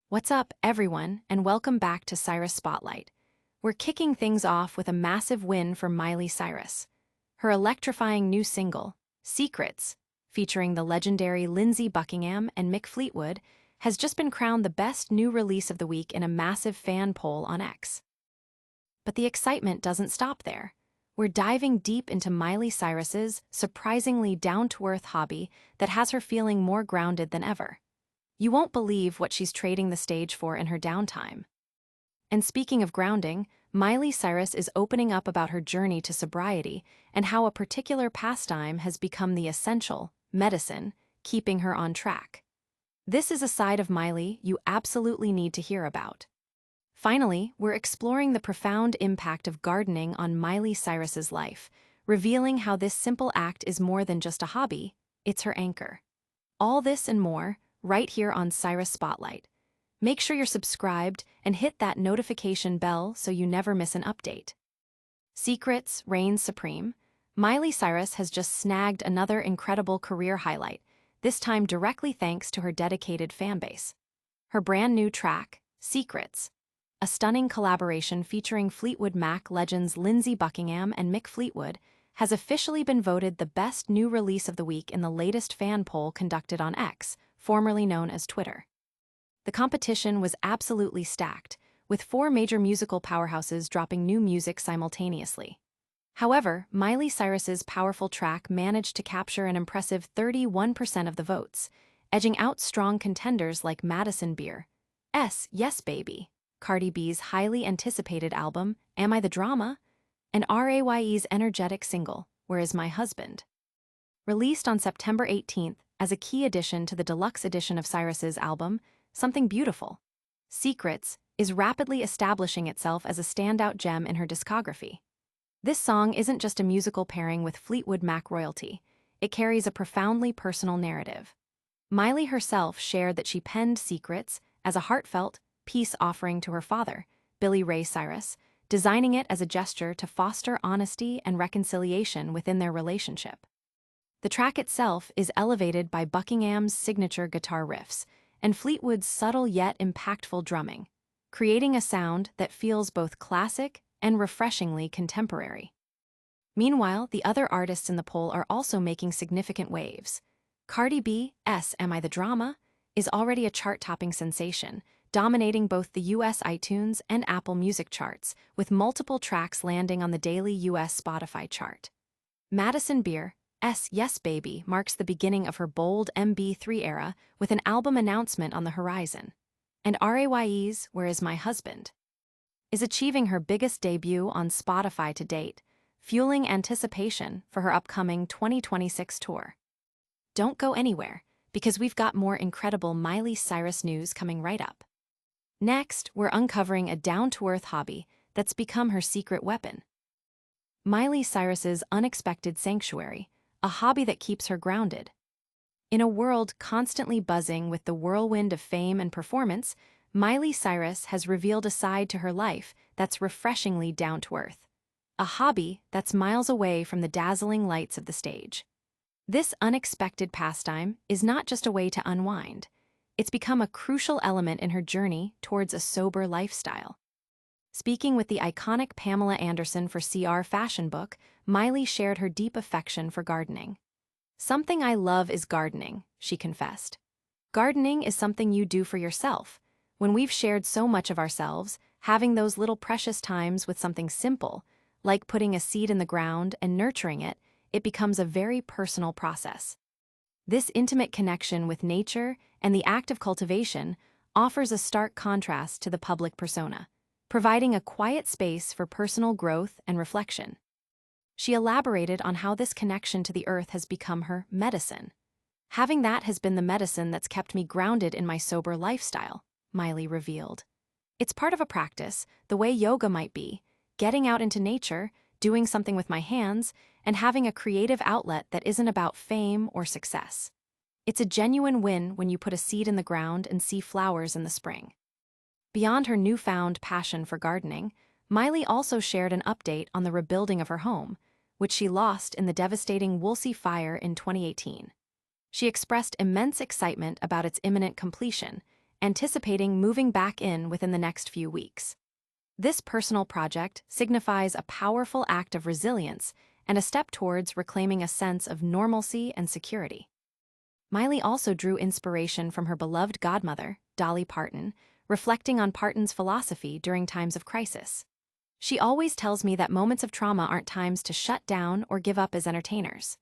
What's up, everyone, and welcome back to Cyrus Spotlight. We're kicking things off with a massive win for Miley Cyrus. Her electrifying new single, Secrets, featuring the legendary Lindsey Buckingham and Mick Fleetwood, has just been crowned the best new release of the week in a massive fan poll on X. But the excitement doesn't stop there. We're diving deep into Miley Cyrus's surprisingly down-to-earth hobby that has her feeling more grounded than ever. You won't believe what she's trading the stage for in her downtime. And speaking of grounding, Miley Cyrus is opening up about her journey to sobriety and how a particular pastime has become the essential medicine, keeping her on track. This is a side of Miley you absolutely need to hear about. Finally, we're exploring the profound impact of gardening on Miley Cyrus's life, revealing how this simple act is more than just a hobby, it's her anchor. All this and more, right here on Cyrus Spotlight. Make sure you're subscribed and hit that notification bell so you never miss an update. Secrets reigns supreme. Miley Cyrus has just snagged another incredible career highlight, this time directly thanks to her dedicated fanbase. Her brand new track, Secrets, a stunning collaboration featuring Fleetwood Mac legends Lindsey Buckingham and Mick Fleetwood, has officially been voted the best new release of the week in the latest fan poll conducted on X, formerly known as Twitter. The competition was absolutely stacked, with 4 major musical powerhouses dropping new music simultaneously. However, Miley Cyrus's powerful track managed to capture an impressive 31% of the votes, edging out strong contenders like Madison Beer's Yes Baby, Cardi B's highly anticipated album, Am I the Drama?, and RAYE's energetic single, Where Is My Husband? Released on September 18th as a key addition to the deluxe edition of Cyrus's album, Something Beautiful, Secrets is rapidly establishing itself as a standout gem in her discography. This song isn't just a musical pairing with Fleetwood Mac royalty, it carries a profoundly personal narrative. Miley herself shared that she penned Secrets as a heartfelt peace offering to her father, Billy Ray Cyrus, designing it as a gesture to foster honesty and reconciliation within their relationship. The track itself is elevated by Buckingham's signature guitar riffs and Fleetwood's subtle yet impactful drumming, creating a sound that feels both classic and refreshingly contemporary. Meanwhile, the other artists in the poll are also making significant waves. Cardi B's Am I the Drama? Is already a chart-topping sensation, dominating both the US iTunes and Apple Music charts, with multiple tracks landing on the daily US Spotify chart. Madison Beer's Yes Baby marks the beginning of her bold MB3 era with an album announcement on the horizon. And RAYE's Where Is My Husband? Is achieving her biggest debut on Spotify to date, fueling anticipation for her upcoming 2026 tour. Don't go anywhere, because we've got more incredible Miley Cyrus news coming right up. Next, we're uncovering a down-to-earth hobby that's become her secret weapon. Miley Cyrus's unexpected sanctuary, a hobby that keeps her grounded. In a world constantly buzzing with the whirlwind of fame and performance, Miley Cyrus has revealed a side to her life that's refreshingly down-to-earth. A hobby that's miles away from the dazzling lights of the stage. This unexpected pastime is not just a way to unwind. It's become a crucial element in her journey towards a sober lifestyle. Speaking with the iconic Pamela Anderson for CR Fashion Book, Miley shared her deep affection for gardening. Something I love is gardening, she confessed. Gardening is something you do for yourself. When we've shared so much of ourselves, having those little precious times with something simple, like putting a seed in the ground and nurturing it, it becomes a very personal process. This intimate connection with nature and the act of cultivation offers a stark contrast to the public persona, providing a quiet space for personal growth and reflection. She elaborated on how this connection to the earth has become her medicine. Having that has been the medicine that's kept me grounded in my sober lifestyle, Miley revealed. It's part of a practice, the way yoga might be, getting out into nature, doing something with my hands, and having a creative outlet that isn't about fame or success. It's a genuine win when you put a seed in the ground and see flowers in the spring. Beyond her newfound passion for gardening, Miley also shared an update on the rebuilding of her home, which she lost in the devastating Woolsey fire in 2018. She expressed immense excitement about its imminent completion, anticipating moving back in within the next few weeks. This personal project signifies a powerful act of resilience and a step towards reclaiming a sense of normalcy and security. Miley also drew inspiration from her beloved godmother, Dolly Parton, reflecting on Parton's philosophy during times of crisis. She always tells me that moments of trauma aren't times to shut down or give up as entertainers.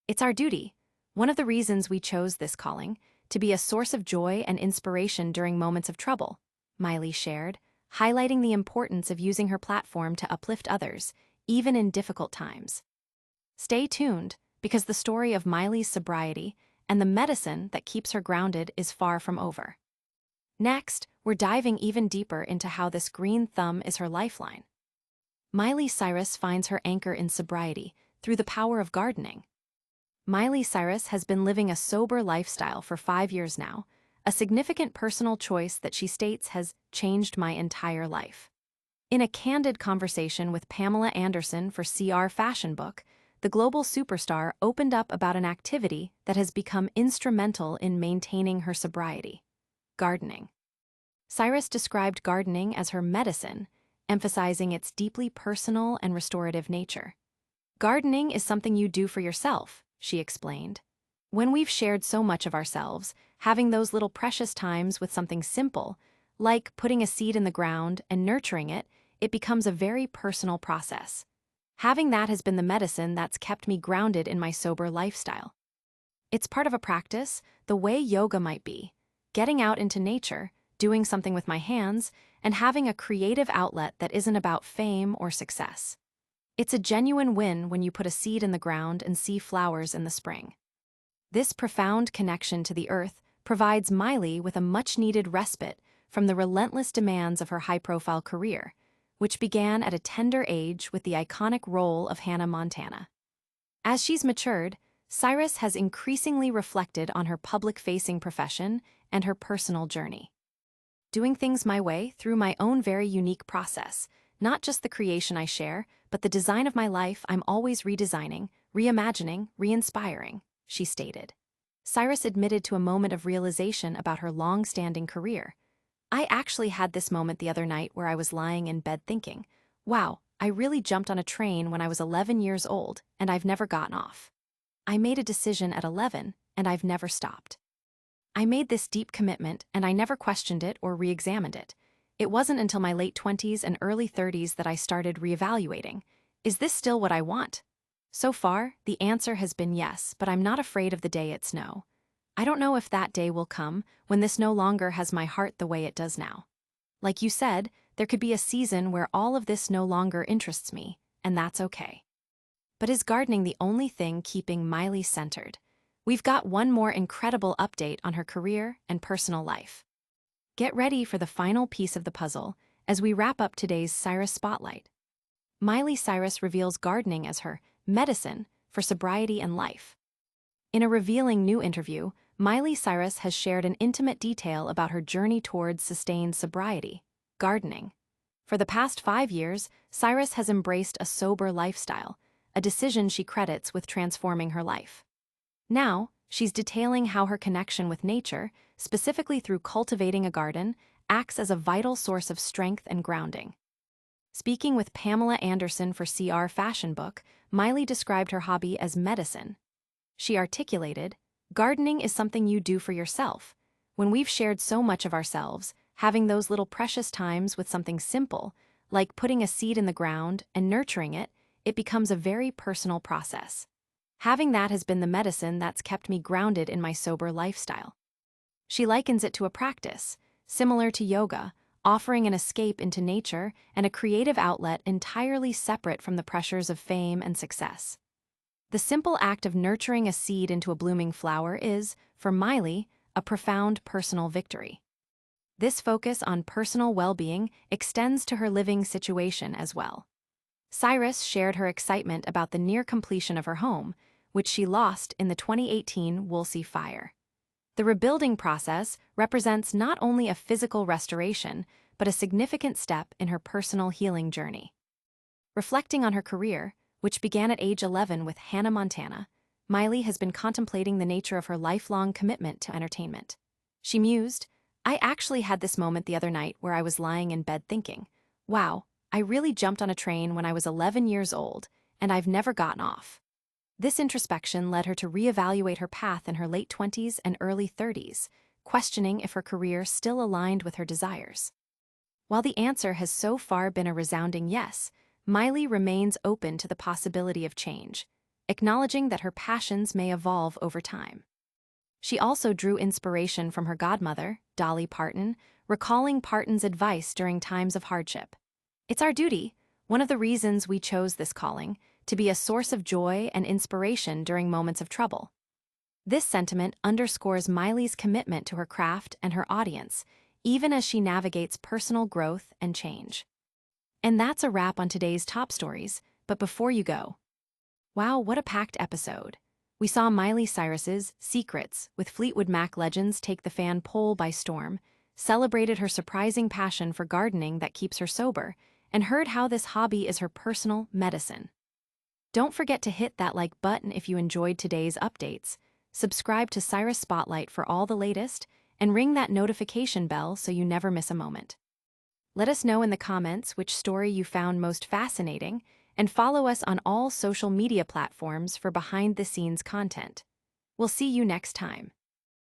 It's our duty, one of the reasons we chose this calling, to be a source of joy and inspiration during moments of trouble, Miley shared, highlighting the importance of using her platform to uplift others, even in difficult times. Stay tuned, because the story of Miley's sobriety and the medicine that keeps her grounded is far from over. Next, we're diving even deeper into how this green thumb is her lifeline. Miley Cyrus finds her anchor in sobriety through the power of gardening. Miley Cyrus has been living a sober lifestyle for 5 years now, a significant personal choice that she states has changed my entire life. In a candid conversation with Pamela Anderson for CR Fashion Book, the global superstar opened up about an activity that has become instrumental in maintaining her sobriety: gardening. Cyrus described gardening as her medicine, emphasizing its deeply personal and restorative nature. Gardening is something you do for yourself, she explained. When we've shared so much of ourselves, having those little precious times with something simple, like putting a seed in the ground and nurturing it, it becomes a very personal process. Having that has been the medicine that's kept me grounded in my sober lifestyle. It's part of a practice, the way yoga might be, getting out into nature, doing something with my hands, and having a creative outlet that isn't about fame or success. It's a genuine win when you put a seed in the ground and see flowers in the spring. This profound connection to the earth provides Miley with a much-needed respite from the relentless demands of her high-profile career, which began at a tender age with the iconic role of Hannah Montana. As she's matured, Cyrus has increasingly reflected on her public-facing profession and her personal journey. Doing things my way through my own very unique process, not just the creation I share, but the design of my life I'm always redesigning, reimagining, re-inspiring, she stated. Cyrus admitted to a moment of realization about her long-standing career. I actually had this moment the other night where I was lying in bed thinking, wow, I really jumped on a train when I was 11 years old, and I've never gotten off. I made a decision at 11, and I've never stopped. I made this deep commitment, and I never questioned it or re-examined it. It wasn't until my late 20s and early 30s that I started reevaluating. Is this still what I want? So far, the answer has been yes, but I'm not afraid of the day it's no. I don't know if that day will come when this no longer has my heart the way it does now. Like you said, there could be a season where all of this no longer interests me, and that's okay. But is gardening the only thing keeping Miley centered? We've got one more incredible update on her career and personal life. Get ready for the final piece of the puzzle as we wrap up today's Cyrus Spotlight. Miley Cyrus reveals gardening as her medicine for sobriety and life. In a revealing new interview, Miley Cyrus has shared an intimate detail about her journey towards sustained sobriety: gardening. For the past 5 years, Cyrus has embraced a sober lifestyle, a decision she credits with transforming her life. Now, she's detailing how her connection with nature, specifically through cultivating a garden, acts as a vital source of strength and grounding. Speaking with Pamela Anderson for CR Fashion Book, Miley described her hobby as medicine. She articulated, gardening is something you do for yourself. When we've shared so much of ourselves, having those little precious times with something simple, like putting a seed in the ground and nurturing it, it becomes a very personal process. Having that has been the medicine that's kept me grounded in my sober lifestyle. She likens it to a practice, similar to yoga, offering an escape into nature and a creative outlet entirely separate from the pressures of fame and success. The simple act of nurturing a seed into a blooming flower is, for Miley, a profound personal victory. This focus on personal well-being extends to her living situation as well. Cyrus shared her excitement about the near completion of her home, which she lost in the 2018 Woolsey fire. The rebuilding process represents not only a physical restoration, but a significant step in her personal healing journey. Reflecting on her career, which began at age 11 with Hannah Montana, Miley has been contemplating the nature of her lifelong commitment to entertainment. She mused, I actually had this moment the other night where I was lying in bed thinking, wow, I really jumped on a train when I was 11 years old, and I've never gotten off. This introspection led her to reevaluate her path in her late 20s and early 30s, questioning if her career still aligned with her desires. While the answer has so far been a resounding yes, Miley remains open to the possibility of change, acknowledging that her passions may evolve over time. She also drew inspiration from her godmother, Dolly Parton, recalling Parton's advice during times of hardship. It's our duty, one of the reasons we chose this calling, to be a source of joy and inspiration during moments of trouble. This sentiment underscores Miley's commitment to her craft and her audience, even as she navigates personal growth and change. And that's a wrap on today's top stories, but before you go, wow, what a packed episode. We saw Miley Cyrus's Secrets with Fleetwood Mac legends take the fan poll by storm, celebrated her surprising passion for gardening that keeps her sober, and heard how this hobby is her personal medicine. Don't forget to hit that like button if you enjoyed today's updates, subscribe to Cyrus Spotlight for all the latest, and ring that notification bell so you never miss a moment. Let us know in the comments which story you found most fascinating, and follow us on all social media platforms for behind-the-scenes content. We'll see you next time.